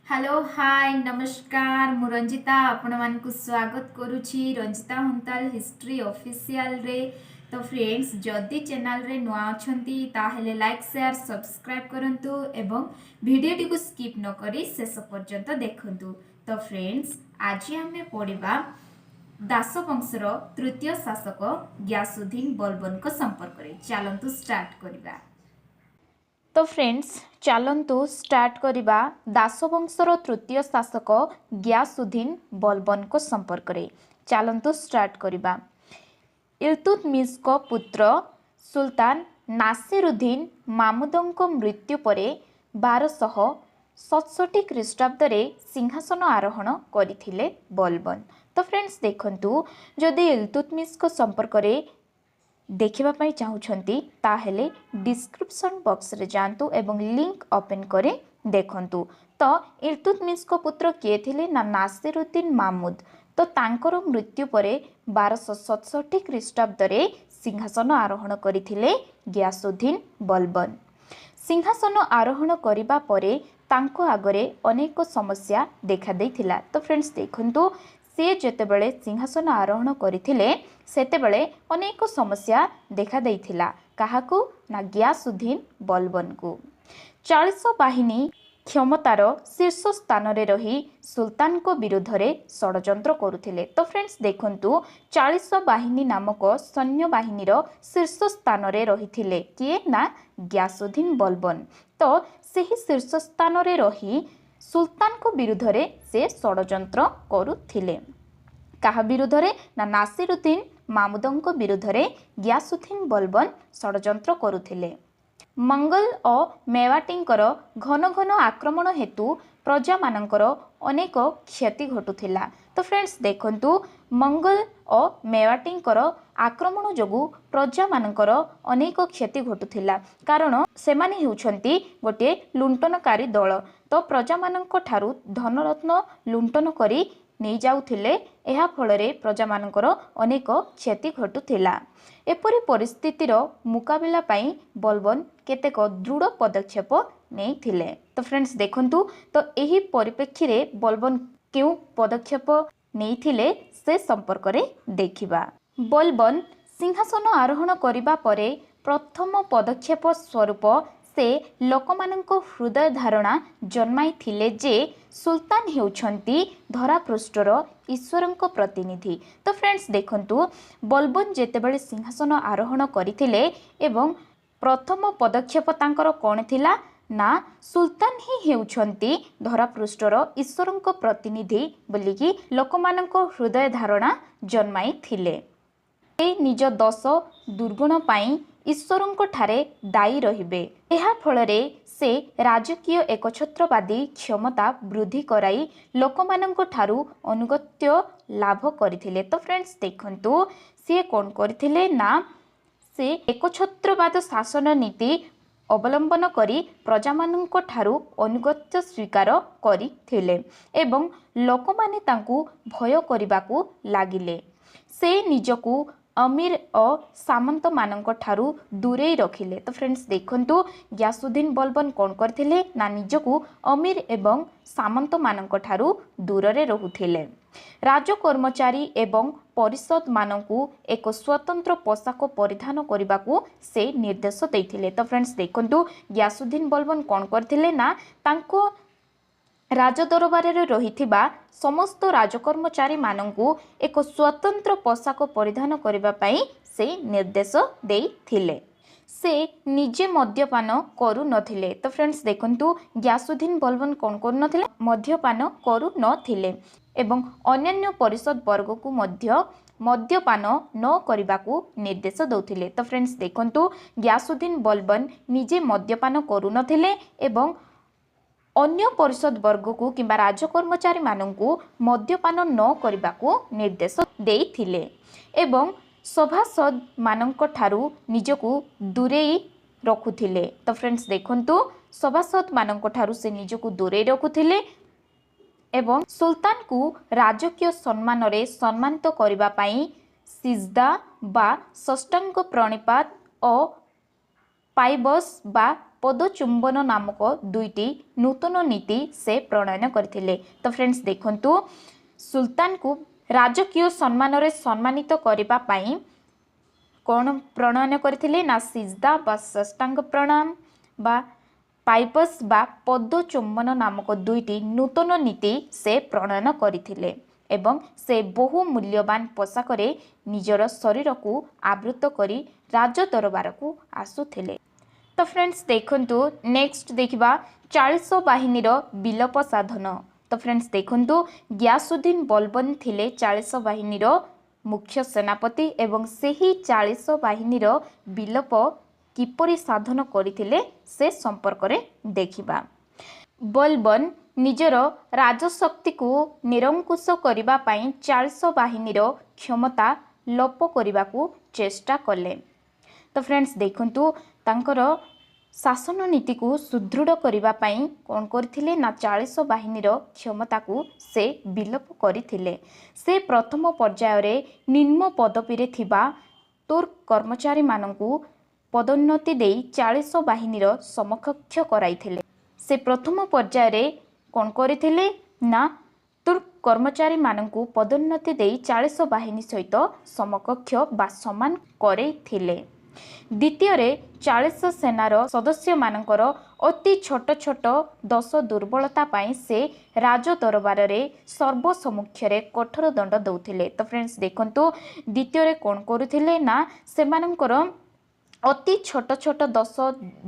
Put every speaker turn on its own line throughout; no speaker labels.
Hello hi नमस्कार मु रंजिता आपण मानकु स्वागत करुछि रंजिता हुंताल हिस्ट्री ऑफिशियल रे। तो फ्रेंड्स जदि चैनल रे नुआ अछंती ताहेले लाइक शेयर सब्सक्राइब करंतु एवं वीडियो टी को स्किप न करी शेष पर्यंत देखंतु। तो फ्रेंड्स आज हमें पढ़िबा दास वंशर तृतीय शासक ग्यासुद्दीन बलबन को संपर्क रे। चलंतु स्टार्ट करिबा। तो फ्रेंड्स चलंतु स्टार्ट करिबा दासवंशर तृतीय शासक ग्यासुद्दीन बलबन को संपर्क रे। चलंतु स्टार्ट करिबा। इल्तुतमिश को पुत्र सुल्तान नासिरुद्दीन मामुदों मृत्यु परे 1267 ख्रीष्टाब्द रे सिंहासन आरोहण करथिले बलबन। तो फ्रेंड्स देखंतु जदि इल्तुतमिश को संपर्क रे देखिबा पई चाहुछंती ताहेले डिस्क्रिप्शन बॉक्स रे जानतु एवं लिंक ओपन करे देखंतु। तो इल्तुतमिश को पुत्र किए थिले ना नासिरुद्दीन मामुद। तो तांकर मृत्यु परे 1267 ख्रीष्टाब्द रे सिंहासन आरोहण करिथिले ग्यासुद्दीन बलबन। सिंहासन आरोहण करिबा परे तांको आगरे अनेक समस्या देखा देइथिला। तो फ्रेंड्स देखंतु से जेतेबेले सिंहासन आरोहण करथिले सेतेबेले अनेक समस्या देखा देइथिला। काहाकू ना ग्यासुद्दीन बलबन को 40 बाहिनी क्षमतार शीर्ष स्थान रे रही सुल्तान को विरुद्ध रे षडयंत्र करुथिले। तो फ्रेंड्स देखंतु 40 बाहिनी नामक सैन्य बाहिनीर शीर्ष स्थान रे रहिथिले किए ना ग्यासुद्दीन बलबन। तो सेही शीर्ष स्थान रे रही सुल्तान को विरुद्ध रे से षडयंत्र करुथिले। काहा विरुद्ध रे ना नासिरुद्दीन मामुदों विरुद्ध रे ग्यासुद्दीन बलबन षडयंत्र करुथिले। मंगल और मेवाटींकर घन घन आक्रमण हेतु प्रजा मानकर अनेक क्षति घटुथिला। तो फ्रेंड्स देखंतु मंगल और मेवाटींकर आक्रमण जोगु प्रजा मानकर अनेक क्षति घटुथिला कारण सेमाने हेउछंती गोटे लुंटनकारी दल। तो प्रजा मानक ठारू धनरत्न लुंटन करी नहीं जाउथिले। एहा फलरे प्रजा मानकर अनेक क्षति घटुथिला। एपरी परिस्थितिर मुकाबिला पाई बलबन केतेक दृढ़ पदक्षेप नेइथिले। तो फ्रेंड्स देखंतु तो एही परिप्रेक्षी रे बलबन केउ पदक्षेप नेइथिले से संपर्क रे देखिबा। बलबन सिंहासन आरोहण करिबा परे प्रथम पदक्षेप स्वरूप से लोकमानंक हृदय धारणा जन्माई थिले जे सुल्तान हेउछंती धरापृष्ठर ईश्वरंक प्रतिनिधि। तो फ्रेंड्स देखंतु बलबन जेतेबेले सिंहासन आरोहण करिथिले एवं प्रथम पदक्षेप तांकर कोन थिला ना सुल्तान ही हेउछंती धरापृष्ठर ईश्वरंक प्रतिनिधि बोलिकी लोकमानंक हृदय धारणा जन्माई थिले। ए निज दोष दुर्गुण पाई ईश्वरंक ठारे दायी रहिबे। एहा फलरे से राजकीय एकछत्रवादी क्षमता वृद्धि कराई लोकमानंक ठारू अनुगत्य लाभ करथिले। तो फ्रेंड्स देखंतु से कोन करथिले ना से एकछत्रवाद शासन नीति अवलंबन करी प्रजामानंक ठारू अनुगत्य स्वीकार करथिले एवं लोकमाने तांकू भय करिबाकू लागिले। से निजकू अमीर और सामंत मानक ठारू दूरे रखिले। तो फ्रेंड्स देखंतु ग्यासुद्दीन बलबन कौन करथिले ना निजकू अमीर एवं सामंत मानक ठारू दूर रे रहुथिले। राजकर्मचारी एवं परिषद मानकू एक स्वतंत्र पोशाक परिधान करने से निर्देश देथिले। तो फ्रेंड्स देखंतु ग्यासुद्दीन बलबन कौन करथिले ना तांको राजदरबार रहिथिबा समस्त राजकर्मचारी मानंकु एक स्वतंत्र पोशाक परिधान करबा पई से निर्देश देथिले। से निजे मद्यपान करू नथिले। तो फ्रेंड्स देखंतु ग्यासुद्दीन बलबन कौन करू नथिले मद्यपान करू नथिले एवं अन्य परिषद वर्ग को मध्य मद्यपान न करबाकू निर्देश दउथिले। तो फ्रेंड्स देखंतु ग्यासुद्दीन बलबन निजे मद्यपान करू नथिले एवं अन्य परिषद वर्ग को किंबा राजकर्मचारी मानंकु मद्यपान न करबाकू निर्देश देथिले एवं सभासद मानंक ठारू निजकू दूरेई रखुथिले। तो फ्रेंड्स देखंतु सभासद मानंक ठारू से निजकू दूरेई रखुथिले एवं सुल्तान को राजकीय सम्मान रे सम्मानित करबा पई सिजदा बा षष्टांग प्रणिपात और पाइबस बा पदचुंबन नामक दुईटी नूतन नीति से प्रणयन करथिले। तो फ्रेंड्स देखंतु सुल्तान को राजकीय सम्मान रे सम्मानित करिबा पई कौन प्रणयन करथिले ना सिजदा बा साष्टांग प्रणाम बा पाइपस बा पदचुंबन नामक दुईटी नूतन नीति से प्रणयन करथिले एवं से बहु मूल्यवान पोशाक रे निजर शरीर को आवृत करी राज दरबार को आसुथिले। तो फ्रेंड्स देखंतु नेक्स्ट देखिबा 40 बाहिनीर विलोप साधन। तो फ्रेंड्स देखंतु गियासुद्दीन बलबन थिले 40 बाहिनीर मुख्य सेनापति एवं सेही 40 बाहिनीर विलोप किपरि साधन करथिले से संपर्क रे देखिबा। बलबन निजर राजशक्ति को निरंकुश करिबा पई 40 बाहिनीर क्षमता लोप करिबा को चेष्टा कले। तो फ्रेंड्स देखंतु तांकर शासन नीति को सुदृढ़ करिबा पई कोन करथिले ना 40 बाहिनीर क्षमता को से विलोप करथिले। से प्रथम पर्याय रे निम्न पदवी रे थिबा तुर्क कर्मचारी माननकु पदोन्नति देई 40 बाहिनीर समकक्ष कराइथिले। से प्रथम पर्याय रे कोन करथिले ना तुर्क कर्मचारी माननकु पदोन्नति देई 40 बाहिनी सहित समकक्ष बा समान करैथिले। द्वितीय रे 40 सेनार सदस्य मानकर अति छोट छोट दोष दुर्बलता पाई से राज दरबार रे सर्वसम्मुख्य रे कठोर दंड दउथिले। तो फ्रेंड्स देखंतु द्वितीय रे कोन करूथिले ना से मानकर अति छोट छोट दोष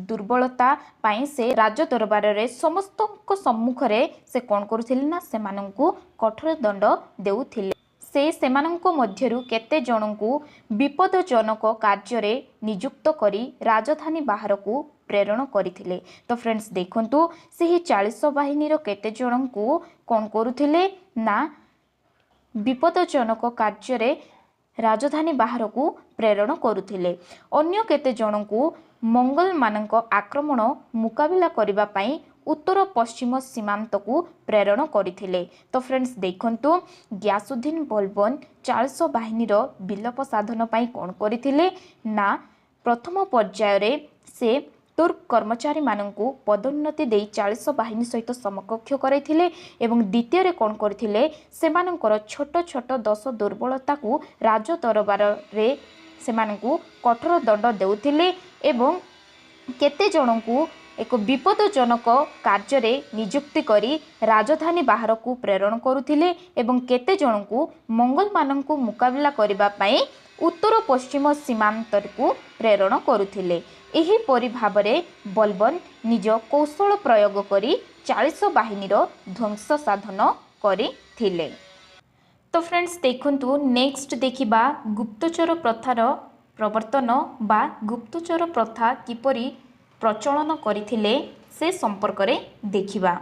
दुर्बलता पाई से राज दरबार रे समस्त सम्मुख रे से कोन करूथिले ना से माननकु कठोर दंड देउथिले। से सेमानंको मध्यरु केते जनंकु विपदजनक कार्य रे नियुक्त करी राजधानी बाहर को प्रेरण करथिले। तो फ्रेंड्स देखंतु सेही 40 बाहिनीर केते जनंकु कोन करूथिले ना विपदजनक कार्य रे राजधानी बाहर को प्रेरण करुथिले। अन्य केते जनंकु मंगल मानक आक्रमण मुकाबिला करिबा पई उत्तर पश्चिम सीमांत को प्रेरण करथिले। तो फ्रेंड्स देखंतु गियासुद्दीन बलबन 40 बाहिनीर विलोप साधन पई कोन करथिले ना प्रथम पर्याय रे से तुर्क कर्मचारी माननकु पदोन्नति देई 40 बाहिनी सहित समकक्ष करथिले एवं द्वितीय रे कोन करथिले सेमानकर छोट छोट दोष दुर्बलता को राज दरबार रे सेमानकु कठोर दंड देउथिले एवं केते जनकु एक विपदजनक कार्य रे नियुक्ति करी राजधानी बाहर को प्रेरण करुथिले एवं केते जनकु मंगल माननकु मुकाबिला करिबा पई उत्तर पश्चिम सीमांत को प्रेरण करुथिले। एही परि भाबरे बलबन निज कौशल प्रयोग करी 40 बाहिनीर ध्वंस साधन करिथिले। तो फ्रेंड्स देखंतु नेक्स्ट देखिबा गुप्तचर प्रथार प्रवर्तन बा गुप्तचर प्रथा किपरि प्रचलन करथिले से संपर्क रे देखिबा।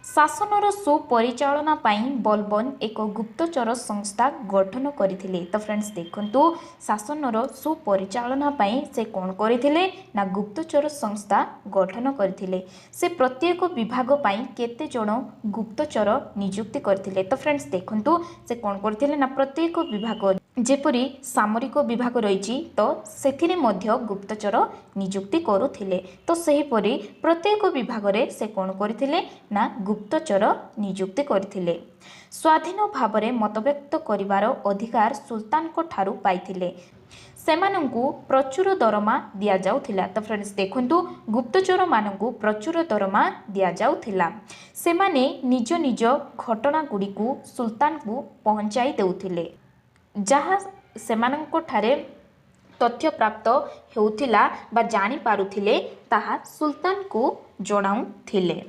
शासनर सुपरिचालना पाई बलबन एक गुप्तचर संस्था गठन करथिले। तो फ्रेंड्स देखंतु शासनर सुपरिचालना पाई से कोन करथिले ना गुप्तचर संस्था गठन करथिले। से प्रत्येक विभाग पाई केते जण गुप्तचर नियुक्ति करथिले। तो फ्रेंड्स देखंतु से कोन करथिले ना प्रत्येक विभाग जेपरी सामरिक विभाग रही तो सेथिरे मध्य गुप्तचर नियुक्ति करुथिले। तो सही परी प्रत्येक विभाग रे से कोन करथिले ना गुप्तचर नियुक्ति करथिले। स्वाधीन भावरे मतव्यक्त करिवार अधिकार सुल्तान को ठारू पाइथिले। सेमानंकु प्रचुर दरमा दिया जाउथिला। तो फ्रेंड्स देखंतु गुप्तचर मानंकु प्रचुर दरमा दिया जाउथिला। सेमाने निज निज घटना गुडी को सुल्तान को पहुंचाई देउथिले। जहाँ सेमानंको ठारे तथ्य प्राप्त हेउथिला बा जानी पारुथिले ताहा सुल्तान को जणाउथिले।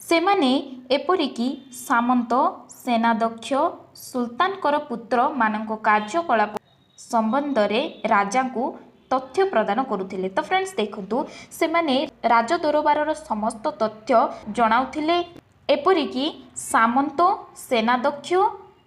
सेमाने एपरिकी सामंत सेनाध्यक्ष सुल्तानकर पुत्र मानंको कार्यकलाप संबंध रे राजा को तथ्य प्रदान करुथिले। तो फ्रेंड्स देखंतु सेमाने राज दरबारर समस्त तथ्य जणाउथिले। एपरिकी सामंत सेनाध्यक्ष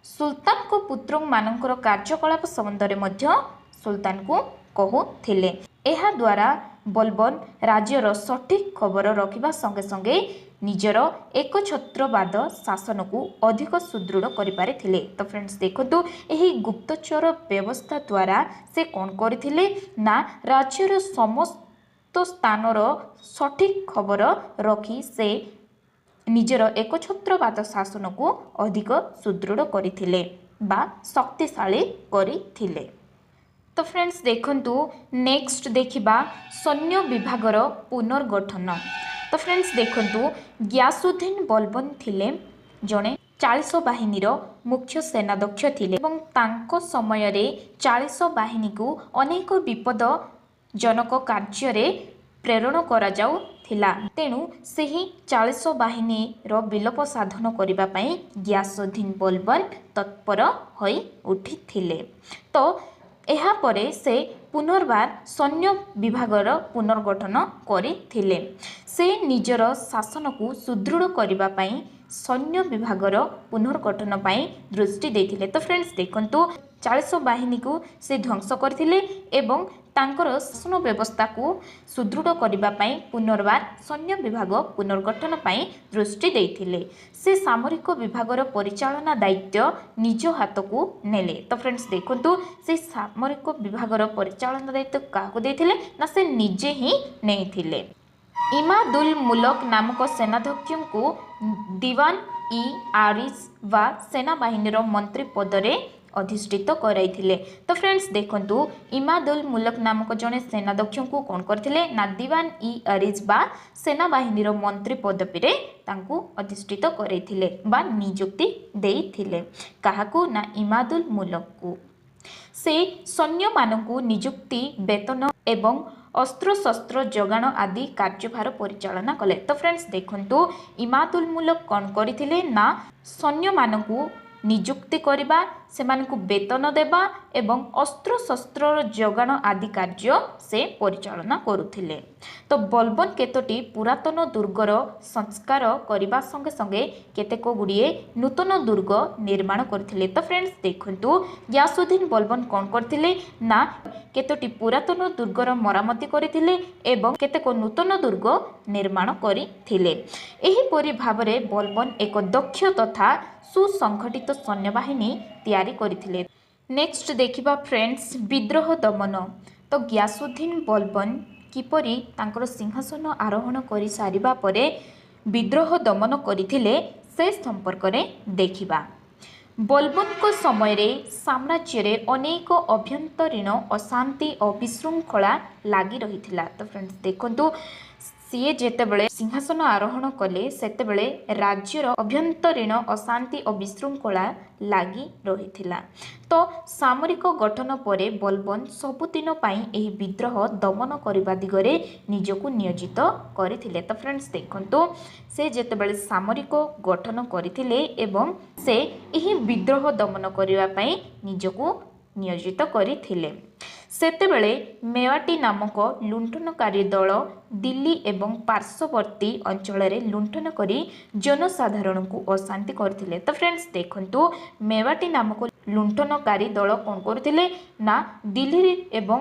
सुल्तान को पुत्र मानकर कार्यकलाप संबंध रे मध्य सुल्तान को कहूथिले। एहा द्वारा बलबन राज्यर सठिक खबर रखिबा संगे संगे निजर एकछत्रवाद शासन को अधिक सुदृढ़ करिपारिथिले। तो फ्रेंड्स देखंतु एही गुप्तचर व्यवस्था द्वारा से कोन करथिले ना राज्यर समस्त ତ ସ୍ଥାନର ସଠିକ୍ ଖବର ରଖି ସେ ନିଜର ଏକଛତ୍ରବାଦ ଶାସନକୁ ଅଧିକ ସୁଦୃଢ଼ କରିଥିଲେ ବା ଶକ୍ତିଶାଳୀ କରିଥିଲେ। ତ ଫ୍ରେଣ୍ଡସ୍ ଦେଖନ୍ତୁ ନେକ୍ସଟ ଦେଖିବା ସୈନ୍ୟ ବିଭାଗର ପୁନର୍ଗଠନ। ତ ଫ୍ରେଣ୍ଡସ୍ ଦେଖନ୍ତୁ ଗିୟାସୁଦ୍ଦିନ ବଲବନ ଥିଲେ ଜଣେ 40 ବାହିନୀର ମୁଖ୍ୟ ସେନାଧ୍ୟକ୍ଷ ଥିଲେ ଏବଂ ତାଙ୍କ ସମୟରେ 40 ବାହିନୀକୁ ଅନେକ ବିପଦଜନକ କାର୍ଯ୍ୟରେ ପ୍ରେରଣ କରାଯାଉଥିଲା। ତେଣୁ ସେହି 40 ବାହିନୀର ବିଲୋପ ସାଧନ କରିବା ପାଇଁ ଗିୟାସୁଦ୍ଦିନ ବଲବନ ତତ୍ପର ହୋଇ ଉଠିଥିଲେ। ତ ଏହାପରେ ସେ ପୁନର୍ବାର ସୈନ୍ୟ ବିଭାଗର ପୁନର୍ଗଠନ କରିଥିଲେ। ସେ ନିଜର ଶାସନକୁ ସୁଦୃଢ଼ କରିବା ପାଇଁ ସୈନ୍ୟ ବିଭାଗର ପୁନର୍ଗଠନ ପାଇଁ ଦୃଷ୍ଟି ଦେଇଥିଲେ। ତ ଫ୍ରେଣ୍ଡସ୍ ଦେଖନ୍ତୁ 40 ବାହିନୀକୁ ସେ ଧ୍ୱଂସ କରିଥିଲେ ଏବଂ ତାଙ୍କର ଶାସନ ବ୍ୟବସ୍ଥାକୁ ସୁଦୃଢ଼ କରିବା ପାଇଁ ପୁନର୍ବାର ସୈନ୍ୟ ବିଭାଗ ପୁନର୍ଗଠନ ପାଇଁ ଦୃଷ୍ଟି ଦେଇଥିଲେ। ସେ ସାମରିକ ବିଭାଗର ପରିଚାଳନା ଦାୟିତ୍ୱ ନିଜ ହାତକୁ ନେଲେ। ତ ଫ୍ରେଣ୍ଡସ୍ ଦେଖନ୍ତୁ ସେ ସାମରିକ ବିଭାଗର ପରିଚାଳନା ଦାୟିତ୍ୱ କାହାକୁ ଦେଇଥିଲେ ନା ସେ ନିଜେ ହିଁ ନେଇଥିଲେ। ଇମାଦୁଲ ମୁଲକ ନାମକ ସେନାଧ୍ୟକ୍ଷଙ୍କୁ ଦିୱାନ ଇ ଆରିଜ ବା ସେନାବାହିନୀର ମନ୍ତ୍ରୀ ପଦରେ ଅଧିଷ୍ଠିତ କରାଇଥିଲେ। ତ ଫ୍ରେଣ୍ଡସ୍ ଦେଖନ୍ତୁ ଇମାଦୁଲ ମୁଲକ ନାମକ ଜଣେ ସେନାଧ୍ୟକ୍ଷଙ୍କୁ କ'ଣ କରିଥିଲେ ନା ଦିୱାନ ଇ ଆରିଜ ବା ସେନାବାହିନୀର ମନ୍ତ୍ରୀ ପଦବୀରେ ତାଙ୍କୁ ଅଧିଷ୍ଠିତ କରାଇଥିଲେ ବା ନିଯୁକ୍ତି ଦେଇଥିଲେ। କାହାକୁ ନା ଇମାଦୁଲ ମୁଲକକୁ। ସେ ସୈନ୍ୟମାନଙ୍କୁ ନିଯୁକ୍ତି ବେତନ ଏବଂ ଅସ୍ତ୍ରଶସ୍ତ୍ର ଯୋଗାଣ ଆଦି କାର୍ଯ୍ୟଭାର ପରିଚାଳନା କଲେ। ତ ଫ୍ରେଣ୍ଡସ୍ ଦେଖନ୍ତୁ ଇମାଦୁଲ ମୁଲକ କ'ଣ କରିଥିଲେ ନା ସୈନ୍ୟମାନଙ୍କୁ ନିଯୁକ୍ତି କରିବା, ସେମାନଙ୍କୁ ବେତନ ଦେବା ଏବଂ ଅସ୍ତ୍ରଶସ୍ତ୍ରର ଯୋଗାଣ ଆଦି କାର୍ଯ୍ୟ ସେ ପରିଚାଳନା କରୁଥିଲେ। ତ ବଲବନ କେତୋଟି ପୁରାତନ ଦୁର୍ଗର ସଂସ୍କାର କରିବା ସଙ୍ଗେ ସଙ୍ଗେ କେତେକ ଗୁଡ଼ିଏ ନୂତନ ଦୁର୍ଗ ନିର୍ମାଣ କରିଥିଲେ। ତ ଫ୍ରେଣ୍ଡସ୍ ଦେଖନ୍ତୁ ଗିୟାସୁଦ୍ଦିନ ବଲବନ କ'ଣ କରିଥିଲେ ନା କେତୋଟି ପୁରାତନ ଦୁର୍ଗର ମରାମତି କରିଥିଲେ ଏବଂ କେତେକ ନୂତନ ଦୁର୍ଗ ନିର୍ମାଣ କରିଥିଲେ। ଏହିପରି ଭାବରେ ବଲବନ ଏକ ଦକ୍ଷ ତଥା ସୁସଂଗଠିତ ସୈନ୍ୟବାହିନୀ ତିଆରି କରିଥିଲେ। ନେକ୍ସଟ ଦେଖିବା ଫ୍ରେଣ୍ଡସ୍ ବିଦ୍ରୋହ ଦମନ। ତ ଗିୟାସୁଦ୍ଦିନ ବଲବନ କିପରି ତାଙ୍କର ସିଂହାସନ ଆରୋହଣ କରିସାରିବା ପରେ ବିଦ୍ରୋହ ଦମନ କରିଥିଲେ ସେ ସମ୍ପର୍କରେ ଦେଖିବା। ବଲବନଙ୍କ ସମୟରେ ସାମ୍ରାଜ୍ୟରେ ଅନେକ ଅଭ୍ୟନ୍ତରୀଣ ଅଶାନ୍ତି ଓ ବିଶୃଙ୍ଖଳା ଲାଗି ରହିଥିଲା। ତ ଫ୍ରେଣ୍ଡସ୍ ଦେଖନ୍ତୁ ସିଏ ଯେତେବେଳେ ସିଂହାସନ ଆରୋହଣ କଲେ ସେତେବେଳେ ରାଜ୍ୟର ଅଭ୍ୟନ୍ତରୀଣ ଅଶାନ୍ତି ଓ ବିଶୃଙ୍ଖଳା ଲାଗି ରହିଥିଲା। ତ ସାମରିକ ଗଠନ ପରେ ବଲବନ ସବୁଦିନ ପାଇଁ ଏହି ବିଦ୍ରୋହ ଦମନ କରିବା ଦିଗରେ ନିଜକୁ ନିୟୋଜିତ କରିଥିଲେ। ତ ଫ୍ରେଣ୍ଡସ୍ ଦେଖନ୍ତୁ ସେ ଯେତେବେଳେ ସାମରିକ ଗଠନ କରିଥିଲେ ଏବଂ ସେ ଏହି ବିଦ୍ରୋହ ଦମନ କରିବା ପାଇଁ ନିଜକୁ ନିୟୋଜିତ କରିଥିଲେ। ସେତେବେଳେ ମେୱାଟି ନାମକ ଲୁଣ୍ଠନକାରୀ ଦଳ ଦିଲ୍ଲୀ ଏବଂ ପାର୍ଶ୍ୱବର୍ତ୍ତୀ ଅଞ୍ଚଳରେ ଲୁଣ୍ଠନ କରି ଜନସାଧାରଣଙ୍କୁ ଅଶାନ୍ତି କରିଥିଲେ। ତ ଫ୍ରେଣ୍ଡସ୍ ଦେଖନ୍ତୁ ମେୱାଟି ନାମକ ଲୁଣ୍ଠନକାରୀ ଦଳ କ'ଣ କରୁଥିଲେ ନା ଦିଲ୍ଲୀ ଏବଂ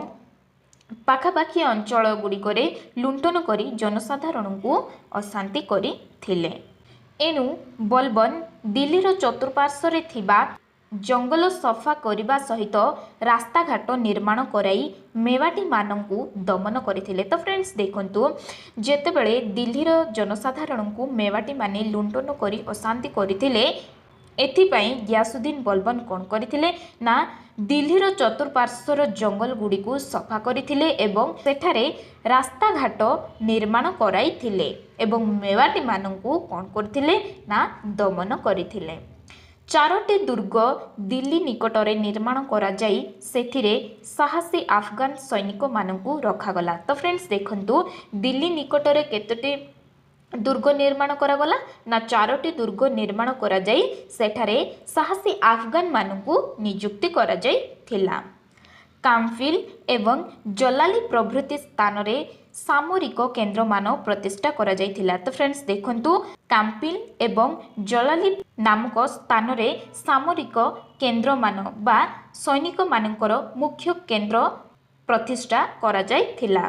ପାଖାପାଖି ଅଞ୍ଚଳ ଗୁଡ଼ିକରେ ଲୁଣ୍ଠନ କରି ଜନସାଧାରଣଙ୍କୁ ଅଶାନ୍ତି କରିଥିଲେ। ଏଣୁ ବଲବନ ଦିଲ୍ଲୀର ଚତୁଃପାର୍ଶ୍ୱରେ ଥିବା ଜଙ୍ଗଲ ସଫା କରିବା ସହିତ ରାସ୍ତାଘାଟ ନିର୍ମାଣ କରାଇ ମେୱାଟିମାନଙ୍କୁ ଦମନ କରିଥିଲେ। ତ ଫ୍ରେଣ୍ଡସ୍ ଦେଖନ୍ତୁ ଯେତେବେଳେ ଦିଲ୍ଲୀର ଜନସାଧାରଣଙ୍କୁ ମେୱାଟିମାନେ ଲୁଣ୍ଠନ କରି ଅଶାନ୍ତି କରିଥିଲେ ଏଥିପାଇଁ ଗିୟାସୁଦ୍ଦିନ ବଲବନ କ'ଣ କରିଥିଲେ ନା ଦିଲ୍ଲୀର ଚତୁଃପାର୍ଶ୍ୱର ଜଙ୍ଗଲ ଗୁଡ଼ିକୁ ସଫା କରିଥିଲେ ଏବଂ ସେଠାରେ ରାସ୍ତାଘାଟ ନିର୍ମାଣ କରାଇଥିଲେ ଏବଂ ମେୱାଟିମାନଙ୍କୁ କ'ଣ କରିଥିଲେ ନା ଦମନ କରିଥିଲେ। 4ଟି ଦୁର୍ଗ ଦିଲ୍ଲୀ ନିକଟରେ ନିର୍ମାଣ କରାଯାଇ ସେଥିରେ ସାହସୀ ଆଫଗାନ ସୈନିକମାନଙ୍କୁ ରଖାଗଲା। ତ ଫ୍ରେଣ୍ଡସ୍ ଦେଖନ୍ତୁ ଦିଲ୍ଲୀ ନିକଟରେ କେତୋଟି ଦୁର୍ଗ ନିର୍ମାଣ କରାଗଲା ନା 4ଟି ଦୁର୍ଗ ନିର୍ମାଣ କରାଯାଇ ସେଠାରେ ସାହସୀ ଆଫଗାନମାନଙ୍କୁ ନିଯୁକ୍ତି କରାଯାଇଥିଲା। କାମ୍ପିଲ ଏବଂ ଜଲାଲି ପ୍ରଭୃତି ସ୍ଥାନରେ ସାମରିକ କେନ୍ଦ୍ରମାନ ପ୍ରତିଷ୍ଠା କରାଯାଇଥିଲା। ତ ଫ୍ରେଣ୍ଡସ୍ ଦେଖନ୍ତୁ କାମ୍ପିଲ ଏବଂ ଜଲାଲି ନାମକ ସ୍ଥାନରେ ସାମରିକ କେନ୍ଦ୍ରମାନ ବା ସୈନିକମାନଙ୍କର ମୁଖ୍ୟ କେନ୍ଦ୍ର ପ୍ରତିଷ୍ଠା କରାଯାଇଥିଲା।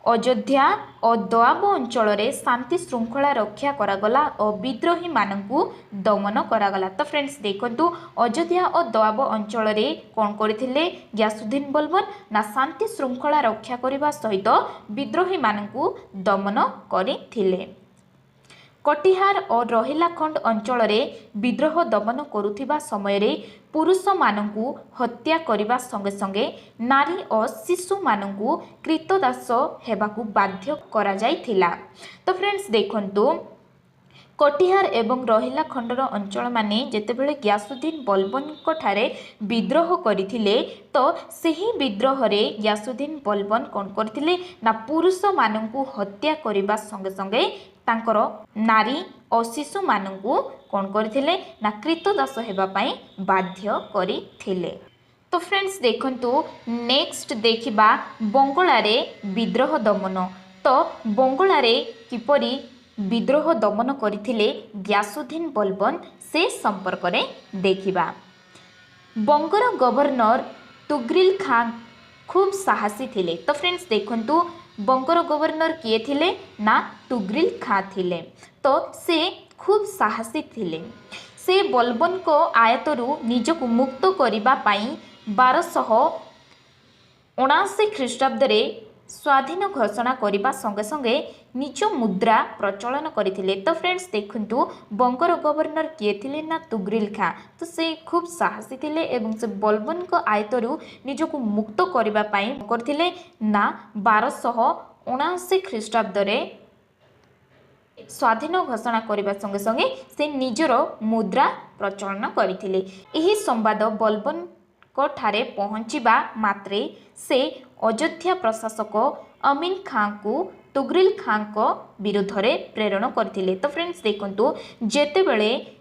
अयोध्या और दोआब अंचल शांति श्रृंखला रक्षा करागला और विद्रोही मानू दमन करागला। तो फ्रेंड्स देखंतु अयोध्या और दोआब अंचल कौन करथिले गियासुद्दीन बलबन ना शांति श्रृंखला रक्षा करने सहित विद्रोही मानू दमन करथिले। कटिहार और रोहिलाखंड अंचल विद्रोह दमन करुथिबा समय पुरुष मानू हत्या करने संगे संगे नारी और शिशु मानू कृतदास हेबाकु बाध्य करा जायथिला। तो फ्रेंड्स देखंतु कटिहार एवं रोहिलाखंडर अंचल माने जेतेबेले गियासुद्दीन बलबन ठारे विद्रोह करथिले तो सही विद्रोह रे गियासुद्दीन बलबन कौन करथिले ना पुरुष मानू हत्या करने संगे संगे तांकर नारी और शिशु मानू कौन करथिले ना कृतदास हेबा पई बाध्य करथिले। तो फ्रेंड्स देखंतु नेक्स्ट देखिबा बंगलारे विद्रोह दमन। तो बंगलारे किपरि विद्रोह दमन करथिले गियासुद्दीन बलबन से संपर्क रे देखिबा। बंगर गवर्नर तुगरिल खां खूब साहसी थिले। तो फ्रेंड्स देखंतु बंगर गवर्नर किए थिले ना तुगरिल खां थिले। तो से खूब साहसी थिले। से बलबन को आयतरु निजकु मुक्त करिबा पाई 1279 ख्रीष्टाब्द रे स्वाधीन घोषणा करने संगे संगे निज मुद्रा प्रचलन करथिले। तो फ्रेंड्स देखंतु बंगर गवर्नर किए थिले ना तुगरिल खां। तो से खूब साहसी थिले एवं से बलबन को आयतरु निजकु मुक्त करबा पई करथिले ना 1279 ख्रीष्टाब्द रे स्वाधीन घोषणा करने संगे संगे से निजर मुद्रा प्रचलन करथिले। एही संवाद बलबन को ठारे पहुँचवा मात्रे से अयोध्या प्रशासक अमीन खां को तुगरिल खां को विरुद्ध में प्रेरण करथिले। तो फ्रेंड्स देखंतु जेतेबेले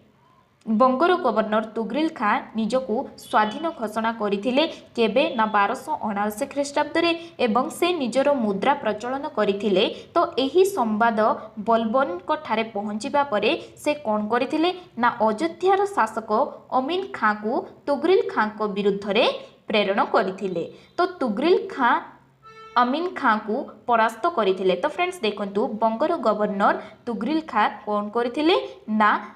बंगर गवर्नर तुगरिल खां निजकु स्वाधीन घोषणा करथिले केबे ना 1279 ख्रीष्टाब्द रे एवं से निजर मुद्रा प्रचलन करथिले। तो एही संवाद बलबन को ठारे पहुँचवा परे से कौन करथिले ना अयोध्यार शासक अमीन खां को तुगरिल खां को विरुद्ध रे प्रेरण करथिले। तो तुगरिल खां अमीन खां को परास्त करथिले। तो फ्रेंड्स देखंतु बंगर गवर्नर तुगरिल खां कौन करथिले ना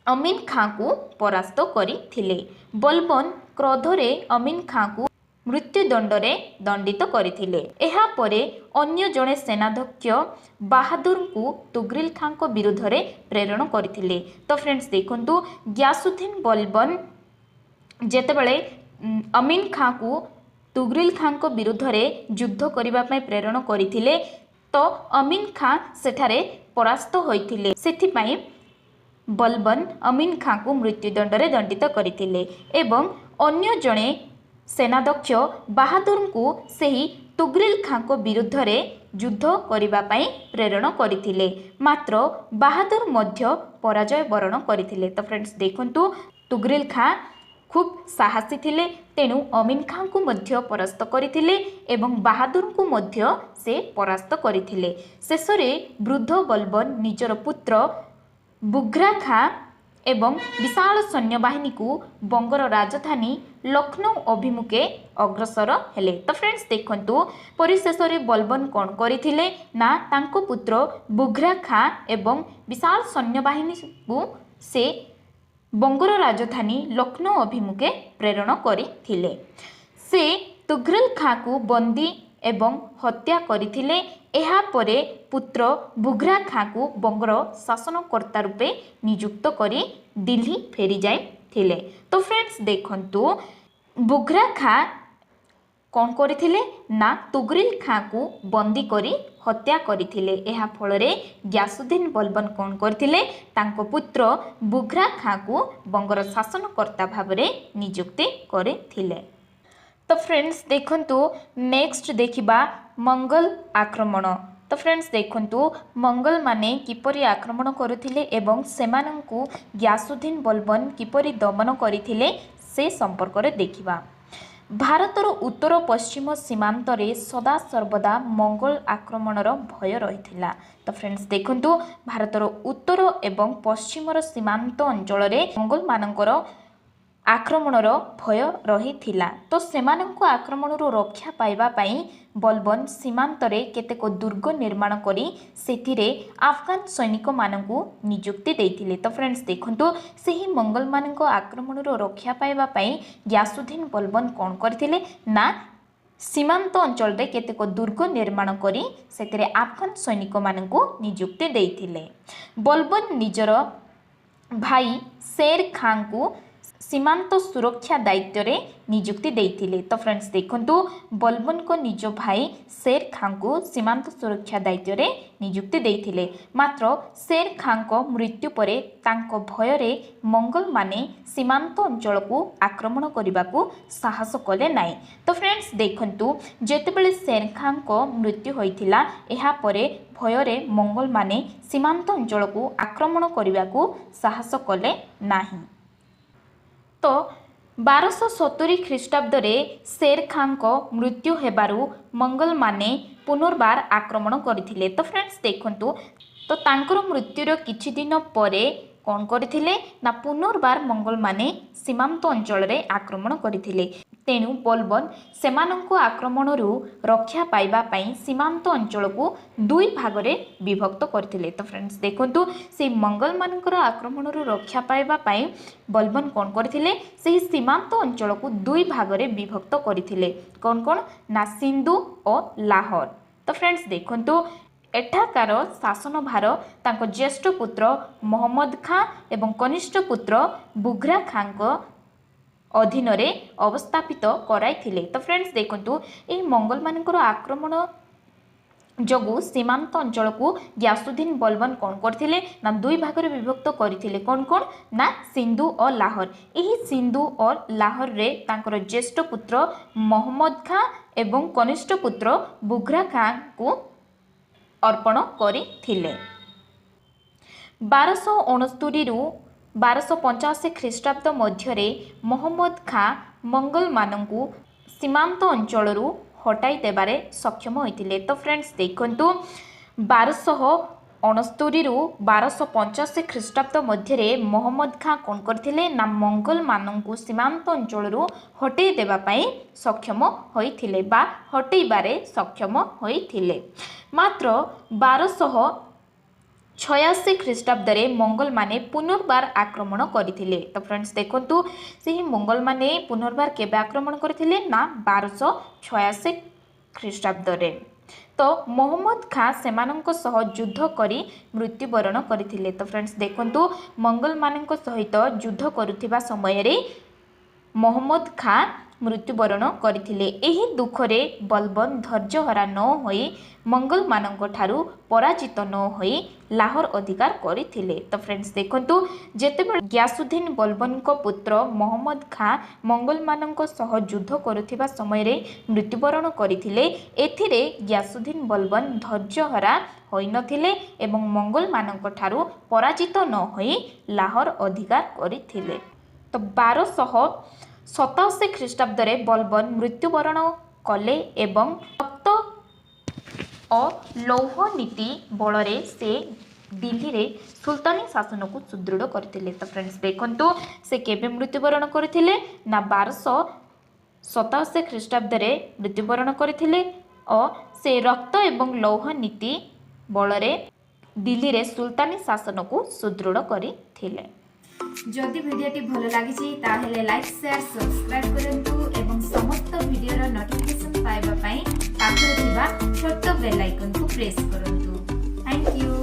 अमीन खां को परास्त करथिले। बलबन क्रोधरे अमीन खां को मृत्युदंड रे दंडित करथिले। एहा परे अन्य जने सेनाध्यक्ष बहादुर को तुगरिल खां को विरुद्ध रे प्रेरण करथिले। तो फ्रेंड्स देखंतु गियासुद्दीन बलबन जेतेबेले अमीन खां को तुगरिल खां को विरुद्ध रे युद्ध करबा पई प्रेरण करथिले तो अमीन खां सेठारे परास्त होइथिले। सेथि पई बलबन अमीन खां को मृत्युदंड रे दंडित करथिले एवं अन्य जने सेनाध्यक्ष बहादुर को सही तुगरिल खां को विरुद्ध रे युद्ध करबा पई प्रेरण करथिले। मात्र बहादुर मध्य पराजय वरण करथिले। तो फ्रेंड्स देखंतु तुगरिल खां खूब साहसी थिले तेणु अमीन खां को मध्य परास्त करथिले एवं बहादुर को मध्य से परास्त करथिले। शेषरे वृद्ध बलबन निजर पुत्र बुघ्रा खां एवं विशाल सैन्यबाहिनी को बंगर राजधानी लखनऊ अभिमुखे अग्रसर हेले। तो फ्रेंड्स देखंतु परिशेष रे बलबन कौन करथिले ना तांको पुत्र बुघ्रा खां एवं विशाल सैन्यबाहिनी को से बंगर राजधानी लखनऊ अभिमुखे प्रेरण करथिले। से तुगरिल खां को बंदी एवं हत्या करथिले। एहा परे पुत्र बुघ्रा खां को बंगर शासनकर्ता रूपे नियुक्त करी दिल्ली फेरी जाइथिले। तो फ्रेंड्स देखंतु बुघ्रा खां कौन करथिले ना तुगरिल खां को बंदी करी हत्या करथिले। एहा फलरे गियासुद्दीन बलबन कौन करथिले तांको पुत्र बुघ्रा खां को बंगर शासनकर्ता भाबरे नियुक्ति करथिले। तो फ्रेंड्स देखंतु नेक्स्ट देखिबा मंगल आक्रमण। तो फ्रेंड्स देखंतु मंगल माने किपरि आक्रमण करुथिले एवं सेमानंकु गियासुद्दीन बलबन किपरि दमन करिथिले से संपर्क रे देखिबा। भारतर उत्तर पश्चिम सीमांत रे सदा सर्वदा मंगल आक्रमणर भय रहिथिला। तो फ्रेंड्स देखंतु भारतर उत्तर एवं पश्चिमर सीमांत अंचल रे मंगल मानकर आक्रमणर भय रही तो सेमानंको आक्रमणरू रक्षा पाइबा पई बलबन सीमांतरे केतेक दुर्ग निर्माण करी सेथिरे अफगान सैनिक मानकु नियुक्ति देइथिले। तो फ्रेंड्स देखंतु सेही मंगल मानक आक्रमणरू रक्षा पाइबा पई ग्यासुद्दीन बलबन कोन करथिले ना सीमांत अंचल रे केतेक दुर्ग निर्माण करी सेथिरे अफगान सैनिक मानकु नियुक्ति देइथिले। बलबन निजर भाई शेर खान को सीमांत सुरक्षा दायित्व रे नियुक्ति देइथिले। तो फ्रेंड्स देखंतु बलबन को निज भाई शेर खान को सीमांत सुरक्षा दायित्व रे नियुक्ति देइथिले। मात्र शेर खान को मृत्यु परे तांको भय रे मंगल माने सीमांत अंचल को आक्रमण करने को साहस कले नाई। तो फ्रेंड्स देखंतु जेतेबेले शेर खान को मृत्यु होइथिला एहा परे भय रे मंगल माने सीमांत अंचल को आक्रमण करने को साहस कले नाही। तो 1270 ख्रीष्टाब्द रे शेर खान को मृत्यु हेबारु मंगल माने पुनर्बार आक्रमण करथिले। तो फ्रेंड्स देखंतु तो तांकर मृत्युर किछि दिन परे कौन करथिले ना पुनर्बार मंगल माने सीमांत अंचल रे आक्रमण करथिले। तेणु बलबन सेमानंको आक्रमणरू रक्षा पाइबा पई सीमांत अंचल को दुई भाग रे विभक्त करथिले। तो फ्रेंड्स देखंतु से मंगल मानकर आक्रमणरू रक्षा पाइबा पई बलबन कौन करथिले से सीमांत अंचल को दुई भाग रे विभक्त करथिले। कौन कौन ना सिंधु और लाहौर। तो फ्रेंड्स देखंतु एठाकार शासन भार तांको ज्येष्ठ पुत्र मोहम्मद खां एवं कनिष्ठ पुत्र बुघरा खां को अधीन रे अवस्थापित कराइथिले। तो फ्रेंड्स देखंतु ए मंगल मानकर आक्रमण जगु सीमांत अंचल को ग्यासुद्दीन बलबन कौन करथिले ना दुई भाग रे विभक्त करथिले। कौन कौन ना सिंधु और लाहौर। एही सिंधु और लाहौर रे तांकर ज्येष्ठ पुत्र मोहम्मद खां एवं कनिष्ठ पुत्र बुघरा खां को अर्पण करथिले। 1269 रु 1285 ख्रीष्टाब्द मध्य मोहम्मद खां मंगल मानकु सीमांत अंचल हटाई देबारे सक्षम होइतिले। तो फ्रेंड्स देखंतु 1269 रु 1285 ख्रीष्टाब्द मध्य मोहम्मद खां कौन करथिले ना मंगल मानकु सीमांत अंचल हटाई देबा पई सक्षम होइथिले बा हटाइबारे सक्षम होइथिले। मात्र 1286 ख्रीष्टाब्द रे मंगल माने पुनर्बार आक्रमण करथिले। तो फ्रेंड्स देखंतु सेही मंगल माने पुनर्बार केबे आक्रमण करथिले ना 1286 ख्रीष्टाब्द रे। तो मोहम्मद खां सेमानंको सह युद्ध करी मृत्युवरण करथिले। तो फ्रेंड्स देखंतु मंगल मानंको सहित युद्ध करुथिबा समय रे मोहम्मद खां मृत्युवरण करथिले। एही दुखरे बलबन धैर्य हरा न होई मंगल मानंको ठारू पराजित न होई लाहौर अधिकार करथिले। तो फ्रेंड्स देखंतु जेतेबेले ग्यासुद्दीन बलबन को पुत्र मोहम्मद खां मंगल मानंको सह युद्ध करुथिबा समय रे मृत्युवरण करथिले एथिरे ग्यासुद्दीन बलबन धैर्य हरा होई नथिले एवं मंगल मानंको ठारू पराजित न होई लाहौर अधिकार करथिले। तो 1287 ख्रीष्टाब्द रे बलबन मृत्युवरण कले एवं रक्त और लौह नीति बल से दिल्ली रे सुल्तानी शासन को सुदृढ़ करथिले। तो फ्रेंड्स देखंतु से केबे मृत्युवरण करथिले ना 1287 ख्रीष्टाब्द रे मृत्युवरण करथिले और से रक्त एवं लौह नीति बल दिल्ली रे सुल्तानी शासन को सुदृढ़ करथिले।
जदि भिडियोटी भल लगी ताहेले लाइक शेयर सब्सक्राइब करंतु एवं समस्त भिडियोर नोटिफिकेशन पाइबा पई पाखरे थिबा छोट बेल आइकन को प्रेस करंतु। Thank you.